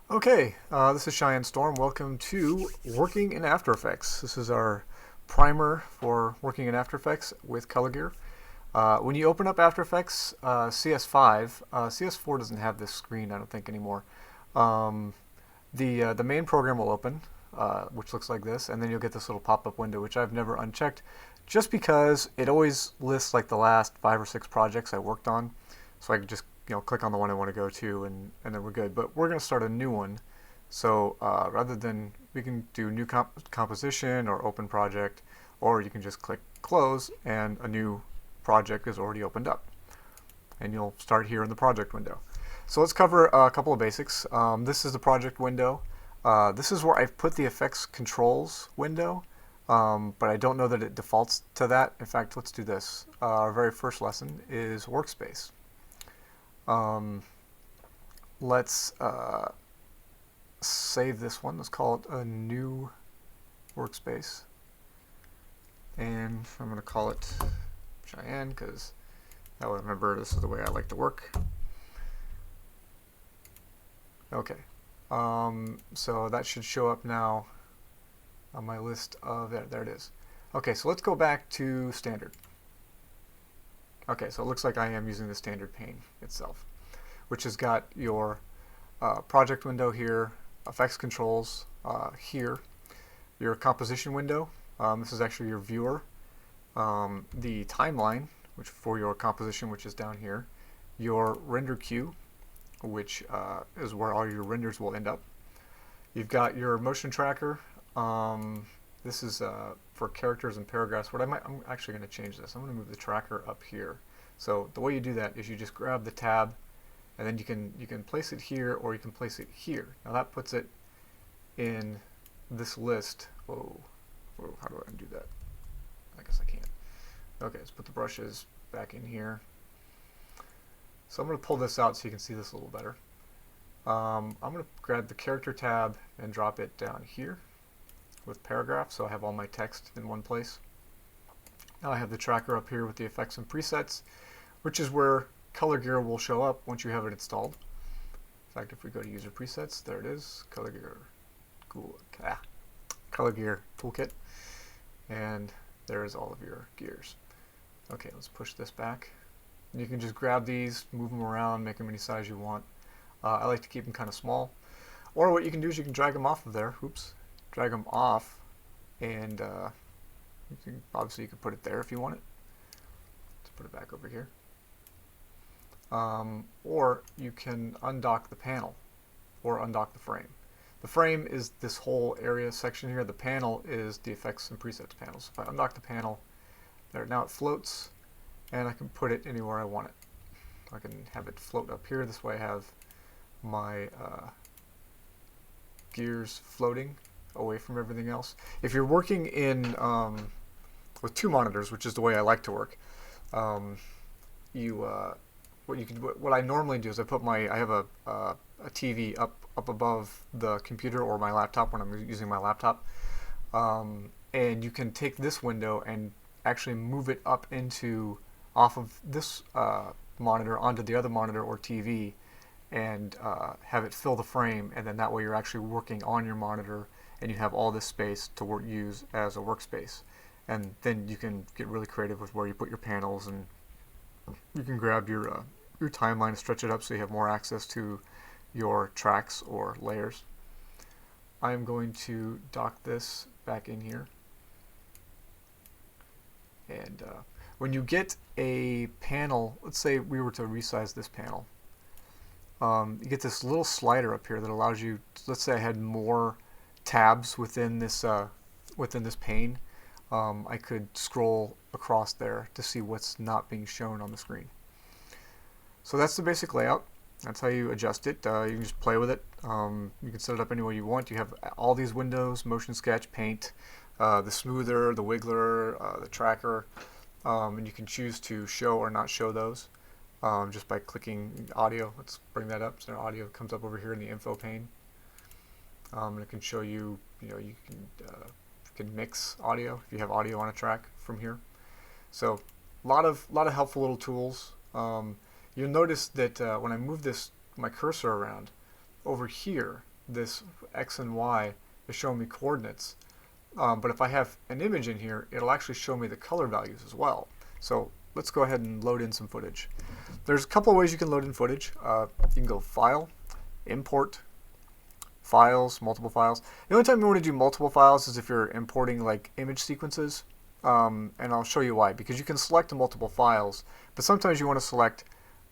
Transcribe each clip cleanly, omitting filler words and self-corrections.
Okay, this is Cheyenne Storm. Welcome to Working in After Effects. This is our primer for working in After Effects with ColorGear. When you open up After Effects CS5, CS4 doesn't have this screen, I don't think, anymore. Um, the main program will open, which looks like this, and then you'll get this little pop-up window, which I've never unchecked, just because it always lists like the last 5 or 6 projects I worked on, so I can just click on the one I want to go to, and then we're good. But we're going to start a new one, so rather than we can do new composition or open project, or you can just click close, and a new project is already opened up, and you'll start here in the project window. So let's cover a couple of basics. This is the project window. This is where I've put the effects controls window, but I don't know that it defaults to that. In fact, let's do this. Our very first lesson is workspace. Um, let's save this one. Let's call it a new workspace. And I'm going to call it Cheyenne because I will remember this is the way I like to work. Okay, so that should show up now on my list of, there it is. Okay, so let's go back to standard. Okay, so it looks like I am using the standard pane itself, which has got your project window here, effects controls here, your composition window. This is actually your viewer, the timeline, which for your composition, which is down here, your render queue, which is where all your renders will end up. You've got your motion tracker. This is for characters and paragraphs. I'm actually going to change this. I'm going to move the tracker up here. So the way you do that is you just grab the tab, and then you can place it here, or you can place it here. Now that puts it in this list. Whoa, how do I undo that? I guess I can't. Okay, let's put the brushes back in here. So I'm going to pull this out so you can see this a little better. I'm going to grab the character tab and drop it down here with paragraph, so I have all my text in one place. Now I have the tracker up here with the effects and presets, which is where ColorGear will show up once you have it installed. In fact, if we go to user presets, there it is, ColorGear, ColorGear toolkit, and there is all of your gears. Okay, let's push this back. And you can just grab these, move them around, make them any size you want. I like to keep them kind of small. Or what you can do is you can drag them off of there. Oops. Drag them off, and obviously you can put it there if you want it. Let's put it back over here. Or you can undock the panel, or undock the frame. The frame is this whole area section here. The panel is the effects and presets panel. So if I undock the panel, there, now it floats, and I can put it anywhere I want it. I can have it float up here. This way I have my gears floating away from everything else. If you're working in with 2 monitors, which is the way I like to work, what I normally do is I have a TV up above the computer or my laptop when I'm using my laptop, and you can take this window and actually move it up into off of this monitor onto the other monitor or TV, and have it fill the frame, and then that way you're actually working on your monitor and you have all this space to use as a workspace. And then you can get really creative with where you put your panels, and you can grab your timeline and stretch it up so you have more access to your tracks or layers. I'm going to dock this back in here, and when you get a panel, let's say we were to resize this panel, you get this little slider up here that allows you, let's say I had more tabs within this pane, I could scroll across there to see what's not being shown on the screen. So that's the basic layout. That's how you adjust it. You can just play with it. You can set it up any way you want. You have all these windows: motion sketch, paint, the smoother, the wiggler, the tracker, and you can choose to show or not show those just by clicking audio. Let's bring that up. So audio comes up over here in the info pane. And it can show you, you can mix audio if you have audio on a track from here. So a lot of helpful little tools. You'll notice that when I move my cursor around over here, this X and Y is showing me coordinates. But if I have an image in here, it'll actually show me the color values as well. So let's go ahead and load in some footage. There's a couple of ways you can load in footage. You can go File, Import, Files, Multiple Files. The only time you want to do multiple files is if you're importing like image sequences. And I'll show you why. Because you can select multiple files, but sometimes you want to select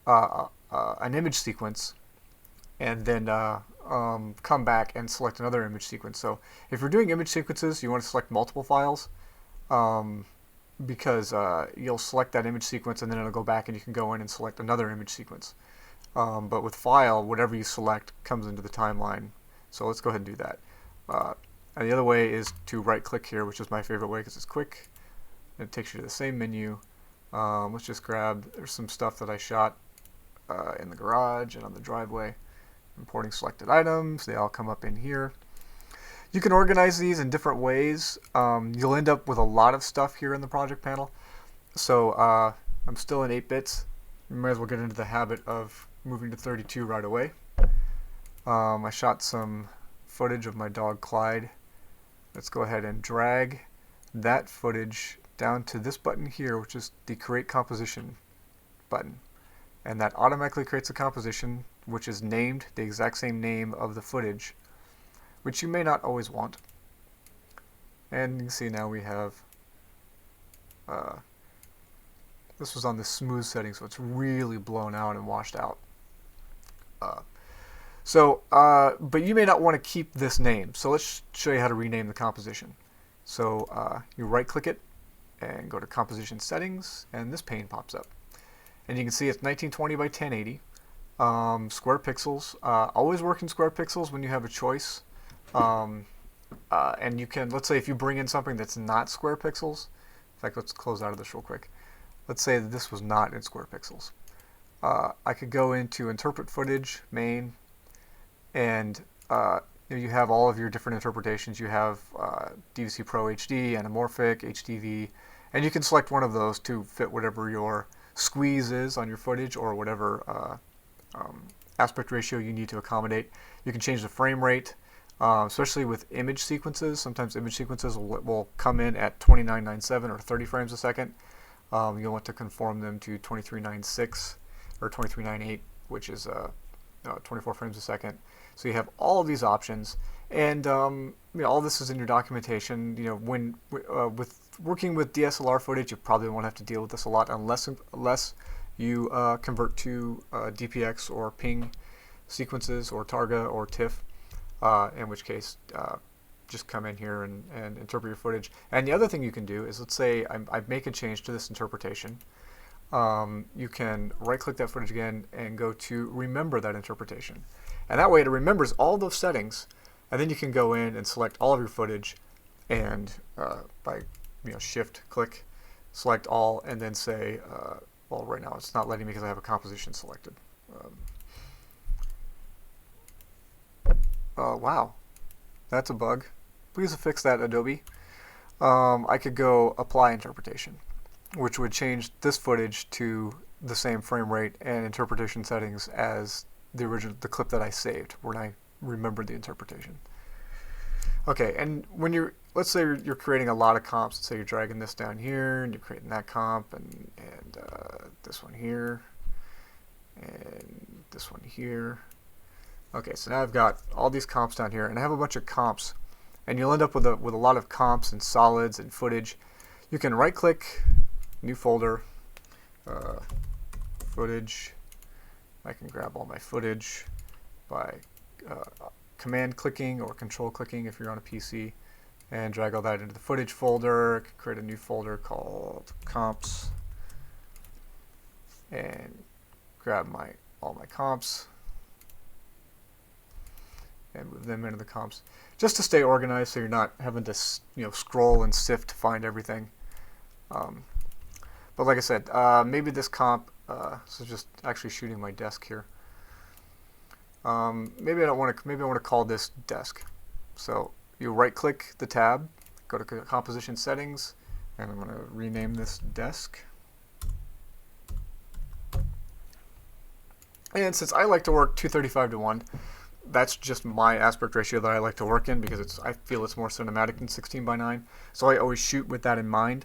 an image sequence and then come back and select another image sequence. So if you're doing image sequences, you want to select multiple files because you'll select that image sequence and then it'll go back and you can go in and select another image sequence. But with file, whatever you select comes into the timeline. So let's go ahead and do that. And the other way is to right click here, which is my favorite way because it's quick. It takes you to the same menu. Let's just grab, there's some stuff that I shot in the garage and on the driveway. Importing selected items, they all come up in here. You can organize these in different ways. You'll end up with a lot of stuff here in the project panel. So I'm still in 8 bits. You might as well get into the habit of moving to 32 right away. I shot some footage of my dog Clyde. Let's go ahead and drag that footage down to this button here, which is the Create Composition button. And that automatically creates a composition which is named the exact same name of the footage, which you may not always want. And you can see now we have, this was on the smooth setting, so it's really blown out and washed out. But you may not want to keep this name, so let's show you how to rename the composition. So you right click it and go to Composition Settings, and this pane pops up. And you can see it's 1920 by 1080. Square pixels. Always work in square pixels when you have a choice. And you can, let's say if you bring in something that's not square pixels. In fact, let's close out of this real quick. Let's say that this was not in square pixels. I could go into Interpret Footage, Main, and you have all of your different interpretations. You have DVC Pro HD, Anamorphic, HDV, and you can select one of those to fit whatever your squeeze is on your footage or whatever aspect ratio you need to accommodate. You can change the frame rate, especially with image sequences. Sometimes image sequences will come in at 2997 or 30 frames a second. You'll want to conform them to 2396 or 2398, which is 24 frames a second. So you have all of these options, and all this is in your documentation. When with working with DSLR footage, you probably won't have to deal with this a lot unless you convert to DPX or PNG sequences or Targa or TIFF, in which case just come in here and interpret your footage. And the other thing you can do is, let's say I make a change to this interpretation. You can right click that footage again and go to remember that interpretation. And that way it remembers all those settings, and then you can go in and select all of your footage and by shift click select all, and then say well, right now it's not letting me because I have a composition selected. Wow, that's a bug. Please fix that, Adobe. I could go apply interpretation, which would change this footage to the same frame rate and interpretation settings as the clip that I saved when I remembered the interpretation. Okay, and when let's say you're creating a lot of comps. Let's say you're dragging this down here and you're creating that comp and this one here and this one here. Okay, so now I've got all these comps down here, and I have a bunch of comps, and you'll end up with a lot of comps and solids and footage. You can right click, new folder, footage. I can grab all my footage by command clicking or control clicking if you're on a PC, and drag all that into the footage folder. Create a new folder called comps and grab all my comps and move them into the comps, just to stay organized so you're not having to scroll and sift to find everything. But like I said, maybe this comp, so just actually shooting my desk here. Maybe I want to call this desk. So you right click the tab, go to composition settings, and I'm going to rename this desk. And since I like to work 235 to 1, that's just my aspect ratio that I like to work in because I feel it's more cinematic than 16:9. So I always shoot with that in mind.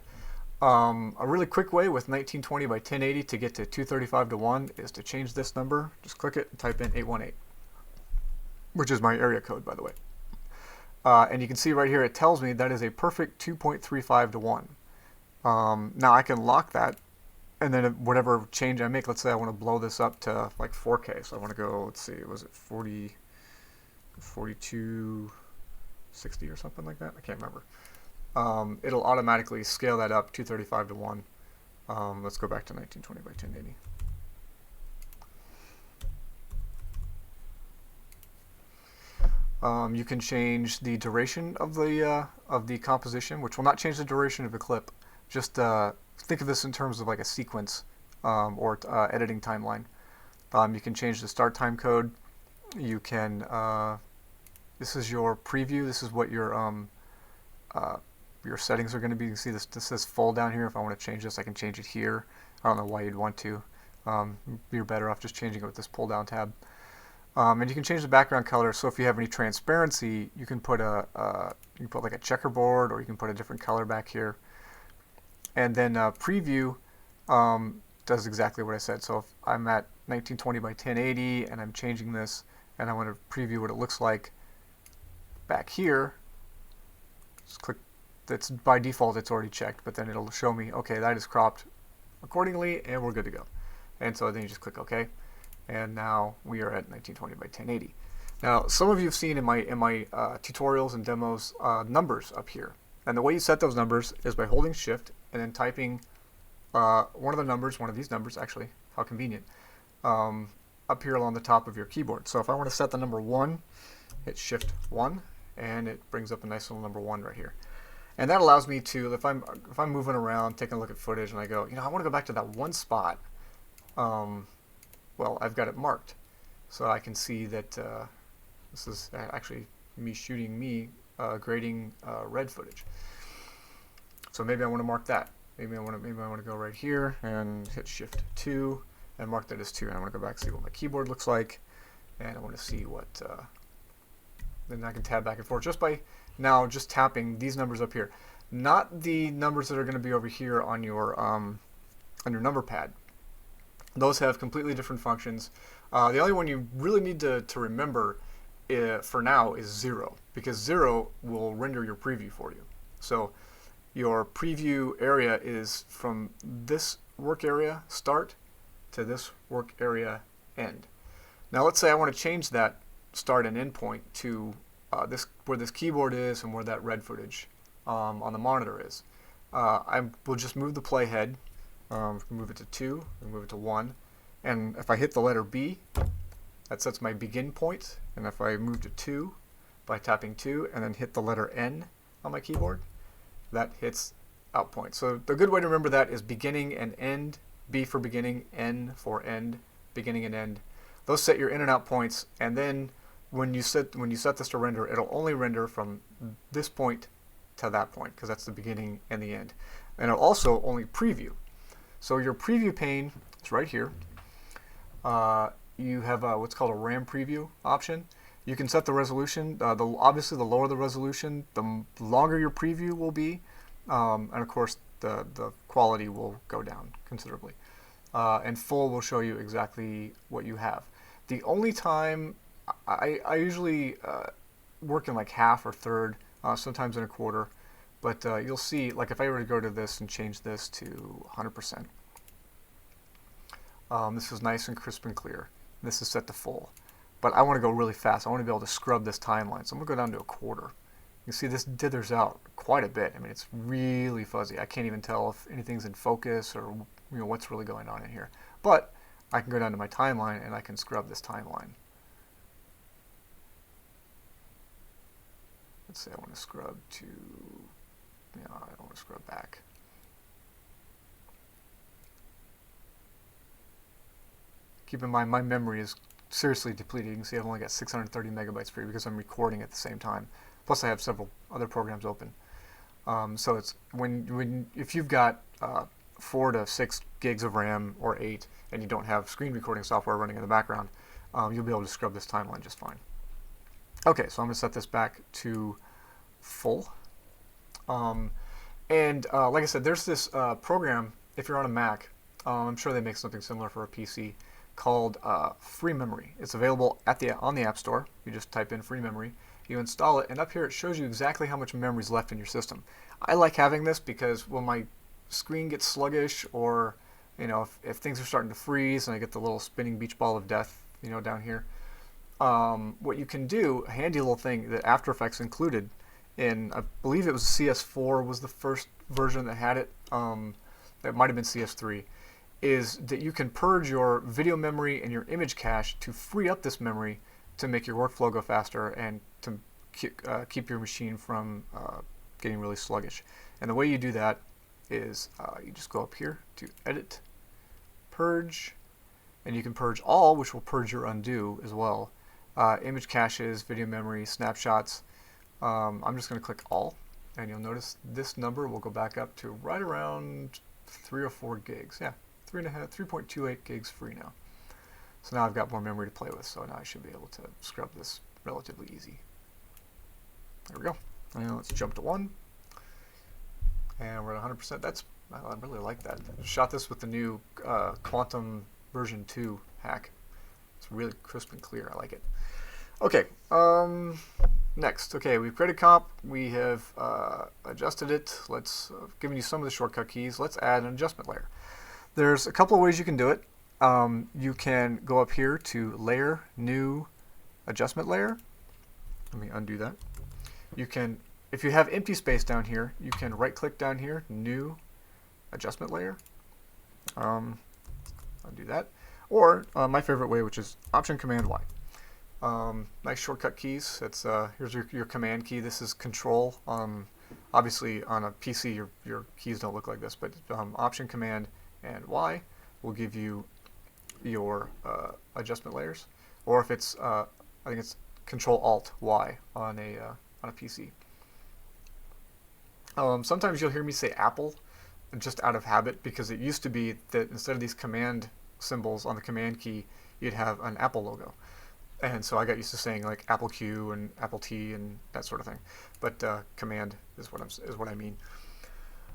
A really quick way with 1920 by 1080 to get to 235:1 is to change this number. Just click it and type in 818, which is my area code, by the way. And you can see right here it tells me that is a perfect 2.35:1. Now I can lock that, and then whatever change I make, let's say I want to blow this up to like 4K. So I want to go, let's see, was it 4260 or something like that? I can't remember. It'll automatically scale that up 235:1. Let's go back to 1920 by 1080. You can change the duration of the composition, which will not change the duration of the clip. Just think of this in terms of like a sequence or editing timeline. You can change the start time code. You can. This is your preview. This is what your settings are going to be. You can see this says full down here. If I want to change this, I can change it here. I don't know why you'd want to. You're better off just changing it with this pull down tab. And you can change the background color. So if you have any transparency, you can put like a checkerboard, or you can put a different color back here. And then preview does exactly what I said. So if I'm at 1920 by 1080 and I'm changing this, and I want to preview what it looks like back here, just click. That's by default it's already checked, but then it'll show me, okay, that is cropped accordingly, and we're good to go. And so then you just click OK, and now we are at 1920 by 1080. Now, some of you have seen in my tutorials and demos numbers up here, and the way you set those numbers is by holding Shift and then typing one of the numbers, one of these numbers actually, how convenient, up here along the top of your keyboard. So if I want to set the number 1, hit Shift 1, and it brings up a nice little number 1 right here. And that allows me to, if I'm moving around, taking a look at footage, and I go, I want to go back to that one spot. Well, I've got it marked, so I can see that this is actually me shooting grading red footage. So maybe I want to mark that. Maybe I want to go right here and hit Shift 2 and mark that as 2. And I want to go back and see what my keyboard looks like, and I want to see what. Then I can tab back and forth just by just tapping these numbers up here, not the numbers that are going to be over here on your number pad. Those have completely different functions. The only one you really need to remember for now is 0, because 0 will render your preview for you. So your preview area is from this work area start to this work area end. Now let's say I want to change that start and end point to where this keyboard is and where that red footage on the monitor is. I will just move the playhead, move it to 2, and move it to 1, and if I hit the letter B, that sets my begin point, and if I move to 2 by tapping 2 and then hit the letter N on my keyboard, that hits out point. So the good way to remember that is beginning and end, B for beginning, N for end, beginning and end. Those set your in and out points, and then when you set this to render, it'll only render from this point to that point, because that's the beginning and the end. And it'll also only preview. So your preview pane is right here. You have what's called a RAM preview option. You can set the resolution. Obviously, the lower the resolution, the longer your preview will be, and of course, the quality will go down considerably. And full will show you exactly what you have. The only time I usually work in like half or third, sometimes in a quarter, but you'll see, like if I were to go to this and change this to 100%, this is nice and crisp and clear. This is set to full, but I want to go really fast. I want to be able to scrub this timeline, so I'm going to go down to a quarter. You see this dithers out quite a bit. I mean, it's really fuzzy. I can't even tell if anything's in focus or what's really going on in here. But I can go down to my timeline and I can scrub this timeline. Let's say I want to scrub to, I don't want to scrub back. Keep in mind, my memory is seriously depleted. You can see I've only got 630 megabytes free because I'm recording at the same time. Plus I have several other programs open. So it's if you've got 4 to 6 gigs of RAM or 8 and you don't have screen recording software running in the background, you'll be able to scrub this timeline just fine. Okay, so I'm going to set this back to full. Um, and like I said, there's this program, if you're on a Mac, I'm sure they make something similar for a PC, called Free Memory. It's available on the App Store. You just type in Free Memory, you install it, and up here it shows you exactly how much memory is left in your system. I like having this because when my screen gets sluggish, or if things are starting to freeze and I get the little spinning beach ball of death, down here, what you can do, a handy little thing that After Effects included in, I believe it was CS4 was the first version that had it. That might have been CS3. Is that you can purge your video memory and your image cache to free up this memory to make your workflow go faster and to keep your machine from getting really sluggish. And the way you do that is you just go up here to Edit, Purge, and you can purge all, which will purge your undo as well. Image caches, video memory, snapshots. I'm just going to click all, and you'll notice this number will go back up to right around 3 or 4 gigs. Yeah, 3.28 gigs free now. So now I've got more memory to play with, so now I should be able to scrub this relatively easy. There we go. And let's jump to 1. And we're at 100%. I really like that. I shot this with the new Quantum version 2 hack. It's really crisp and clear. I like it. Okay. Next. Okay, we've created comp. We have adjusted it. Let's given you some of the shortcut keys. Let's add an adjustment layer. There's a couple of ways you can do it. You can go up here to Layer, New, Adjustment Layer. Let me undo that. You can, if you have empty space down here, you can right-click down here, New, Adjustment Layer. Undo that. Or my favorite way, which is Option-Command-Y. Nice shortcut keys. That's here's your command key. This is Control. Obviously, on a PC, your keys don't look like this, but Option, Command, and Y will give you your adjustment layers. Or if it's, I think it's Control Alt Y on a PC. Sometimes you'll hear me say Apple, just out of habit, because it used to be that instead of these command symbols on the command key, you'd have an Apple logo. And so I got used to saying like Apple Q and Apple T and that sort of thing. But command is what I mean.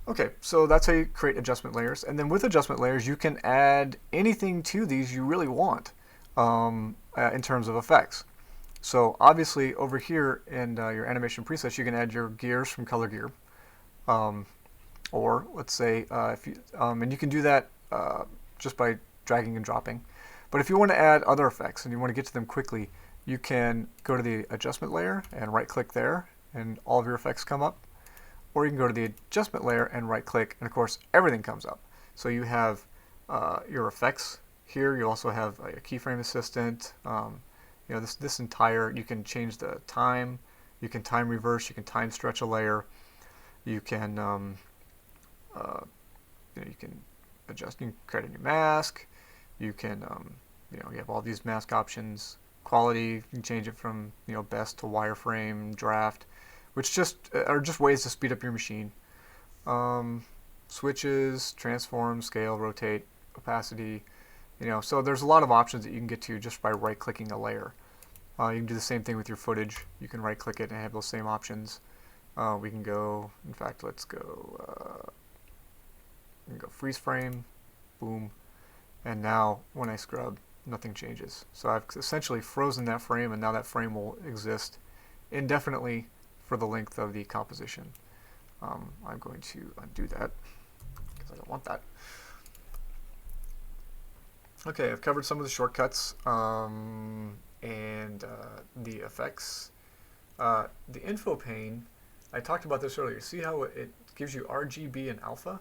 Okay, so that's how you create adjustment layers. And then with adjustment layers, you can add anything to these you really want in terms of effects. So obviously over here in your animation presets, you can add your gears from ColorGhear. Or let's say, and you can do that just by dragging and dropping. But if you want to add other effects and you want to get to them quickly, you can go to the adjustment layer and right-click there, and all of your effects come up. Or you can go to the adjustment layer and right-click, and of course everything comes up. So you have your effects here. You also have a keyframe assistant. This entire, you can change the time. You can time reverse. You can time stretch a layer. You can you can adjust. You can create a new mask. You can you have all these mask options. Quality, you can change it from best to wireframe, draft, which are just ways to speed up your machine. Switches, transform, scale, rotate, opacity. So there's a lot of options that you can get to just by right-clicking a layer. You can do the same thing with your footage. You can right-click it and have those same options. We can go. In fact, let's go. We can go freeze frame, boom, and now when I scrub, nothing changes. So I've essentially frozen that frame, and now that frame will exist indefinitely for the length of the composition. I'm going to undo that because I don't want that. Okay, I've covered some of the shortcuts and the effects. The info pane, I talked about this earlier. See how it gives you RGB and alpha?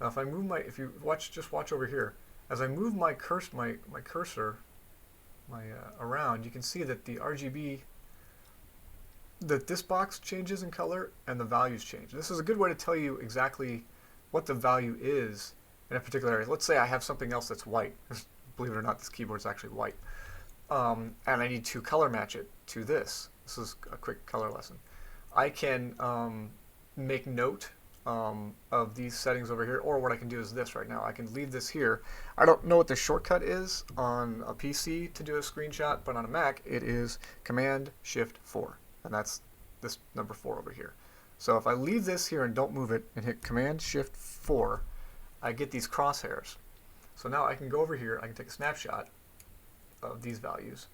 Now if I move if you just watch over here. As I move my cursor around, you can see that the RGB, that this box changes in color and the values change. This is a good way to tell you exactly what the value is in a particular area. Let's say I have something else that's white. Believe it or not, this keyboard is actually white. And I need to color match it to this. This is a quick color lesson. I can make note of these settings over here, or what I can do is this right now. I can leave this here. I don't know what the shortcut is on a PC to do a screenshot, but on a Mac it is Command-Shift-4, and that's this number 4 over here. So if I leave this here and don't move it and hit Command-Shift-4, I get these crosshairs. So now I can go over here, I can take a snapshot of these values,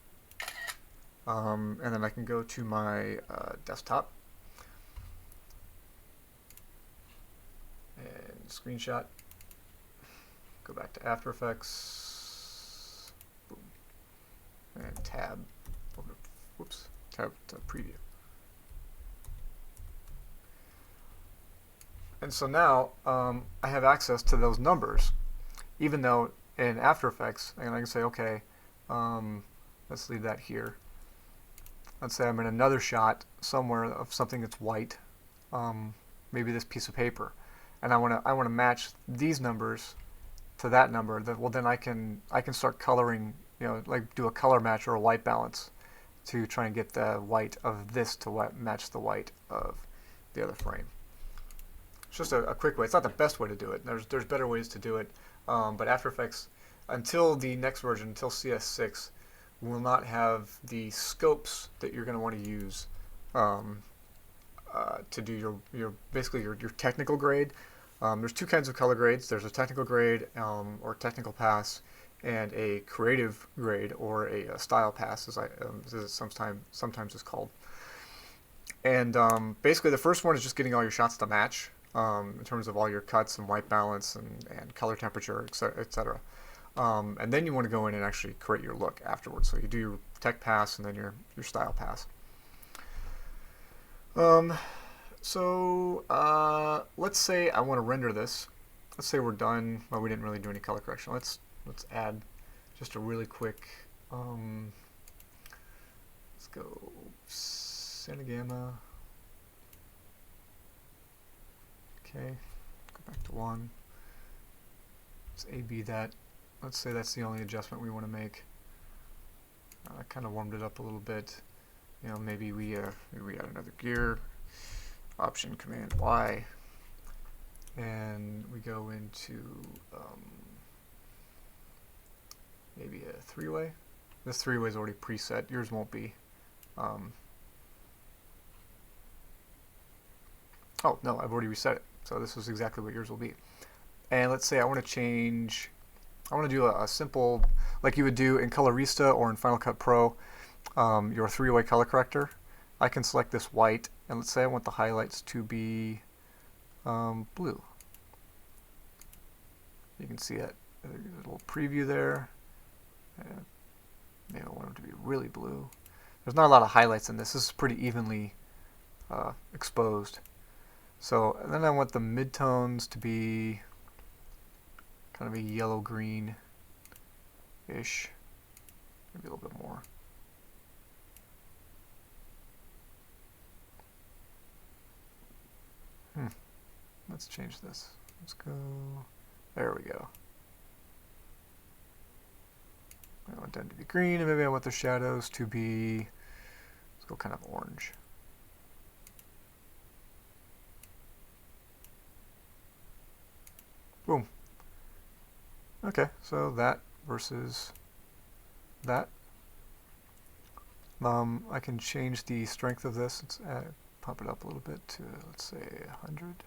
and then I can go to my desktop and screenshot, go back to After Effects, boom, and tab over to, whoops, tab to preview. And so now I have access to those numbers, even though in After Effects, and I can say, okay, let's leave that here. Let's say I'm in another shot somewhere of something that's white, maybe this piece of paper, and I want to match these numbers to that number. Well, then I can start coloring, like do a color match or a white balance to try and get the white of this to match the white of the other frame. It's just a quick way. It's not the best way to do it. There's better ways to do it, but After Effects, until the next version, until CS6, will not have the scopes that you're going to want to use to do your basically your technical grade. There's two kinds of color grades. There's a technical grade or technical pass, and a creative grade or a style pass, as it sometimes is called. And basically, the first one is just getting all your shots to match in terms of all your cuts and white balance and color temperature, etc. And then you want to go in and actually create your look afterwards. So you do your tech pass and then your style pass. So let's say I want to render this. Let's say we're done. Well, we didn't really do any color correction. Let's add just a really quick. Let's go Cinegamma. Okay, go back to 1. Let's A/B that. Let's say that's the only adjustment we want to make. I kind of warmed it up a little bit. Maybe we add another gear. Option Command Y, and we go into maybe a 3-way. This 3-way is already preset. Yours won't be. Oh no, I've already reset it. So this is exactly what yours will be. And let's say I want to do a simple, like you would do in Colorista or in Final Cut Pro, your 3-way color corrector. I can select this white, and let's say I want the highlights to be blue. You can see it. There's a little preview there. Maybe I want them to be really blue. There's not a lot of highlights in this. This is pretty evenly exposed. So and then I want the midtones to be kind of a yellow-green-ish, maybe a little bit more. Let's change this. Let's go. There we go. I want them to be green, and maybe I want the shadows to be, let's go kind of orange. Boom. Okay, so that versus that. I can change the strength of this. Let's pump it up a little bit to, let's say, 100.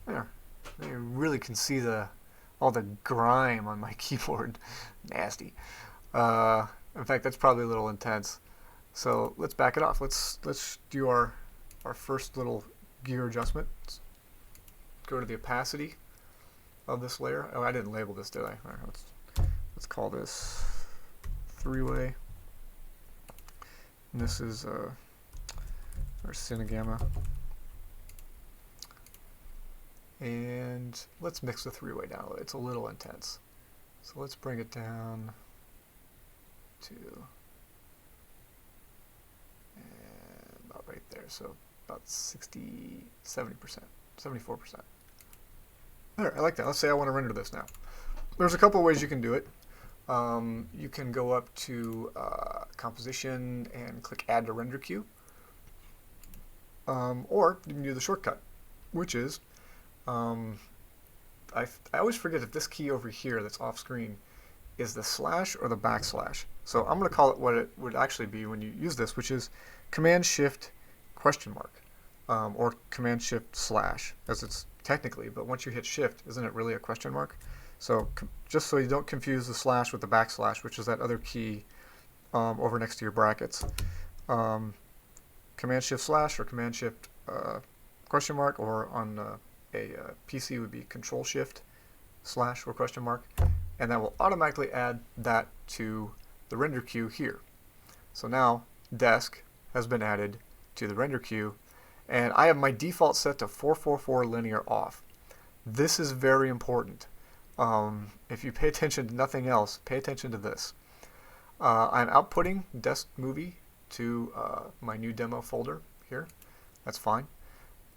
There. You really can see all the grime on my keyboard. Nasty. In fact, that's probably a little intense. So let's back it off. Let's do our first little gear adjustment. Let's go to the opacity of this layer. Oh, I didn't label this, did I? All right, let's call this 3-way. And this is our Cinegamma. And let's mix the 3-way down a little. It's a little intense. So let's bring it down to about right there. So about 60, 70%, 74%. There, I like that. Let's say I want to render this now. There's a couple of ways you can do it. You can go up to Composition and click Add to Render Queue. or you can do the shortcut, which is, I always forget if this key over here that's off screen is the slash or the backslash. So I'm going to call it what it would actually be when you use this, which is Command Shift question mark, or Command Shift slash, as it's technically, but once you hit Shift, isn't it really a question mark? So just so you don't confuse the slash with the backslash, which is that other key over next to your brackets. Command Shift slash or Command Shift question mark, or on a PC would be Control Shift slash or question mark, and that will automatically add that to the render queue here. So now desk has been added to the render queue, and I have my default set to 444 linear off. This is very important. If you pay attention to nothing else, pay attention to this. I'm outputting desk movie to my new demo folder here. That's fine.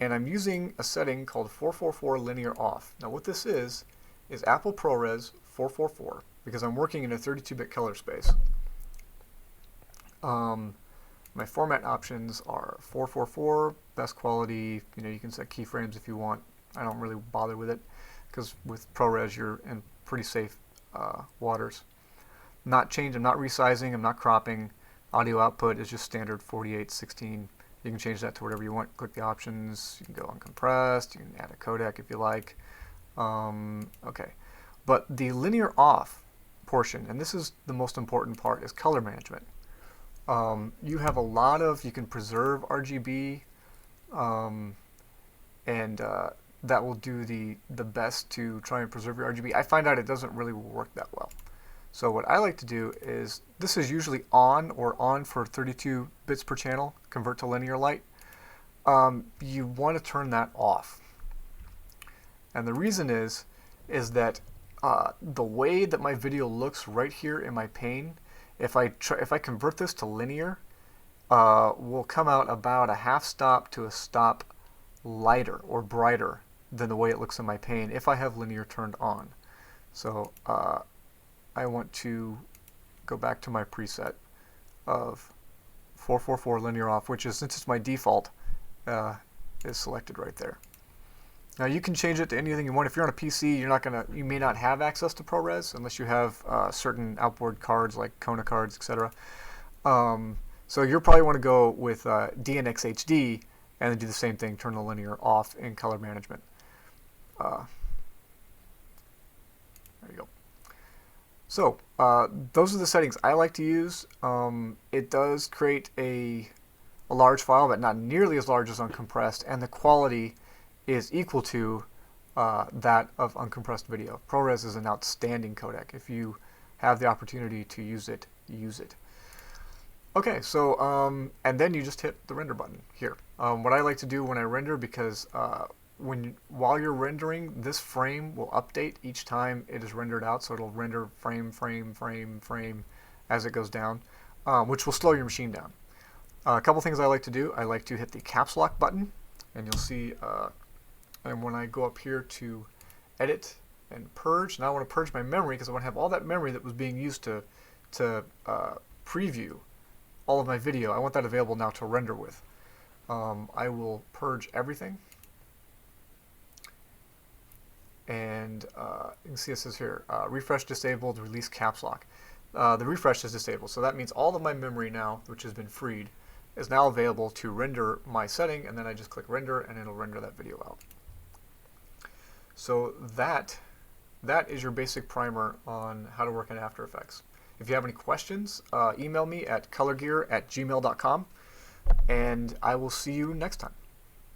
And I'm using a setting called 444 linear off. Now what this is Apple ProRes 444, because I'm working in a 32-bit color space. My format options are 444, best quality. You can set keyframes if you want. I don't really bother with it, because with ProRes you're in pretty safe waters. I'm not resizing, I'm not cropping. Audio output is just standard 48:16. You can change that to whatever you want. Click the options. You can go uncompressed. You can add a codec if you like. Okay, but the linear off portion, and this is the most important part, is color management. You have a lot of, you can preserve RGB, and that will do the best to try and preserve your RGB. I find out it doesn't really work that well. So what I like to do is, this is usually on for 32 bits per channel, convert to linear light. You want to turn that off. And the reason is that the way that my video looks right here in my pane, if I convert this to linear, will come out about a half stop to a stop lighter or brighter than the way it looks in my pane if I have linear turned on. So I want to go back to my preset of 444 linear off, which is, since it's my default, is selected right there. Now you can change it to anything you want. If you're on a PC, you may not have access to ProRes unless you have certain outboard cards like Kona cards, etc. So you'll probably want to go with DNX HD and then do the same thing, turn the linear off in color management. There you go. So those are the settings I like to use. It does create a large file, but not nearly as large as uncompressed, and the quality is equal to that of uncompressed video. ProRes is an outstanding codec. If you have the opportunity to use it, use it. Okay, so and then you just hit the render button here. What I like to do when I render, because while you're rendering, this frame will update each time it is rendered out, so it'll render frame as it goes down, which will slow your machine down. A couple things I like to do. I like to hit the caps lock button, and you'll see, and when I go up here to edit and purge, now I want to purge my memory because I want to have all that memory that was being used to preview all of my video. I want that available now to render with. I will purge everything. And you can see it says here, refresh disabled, release caps lock. The refresh is disabled, so that means all of my memory now, which has been freed, is now available to render my setting, and then I just click render and it'll render that video out. So that is your basic primer on how to work in After Effects. If you have any questions, email me at colorgear@gmail.com, and I will see you next time.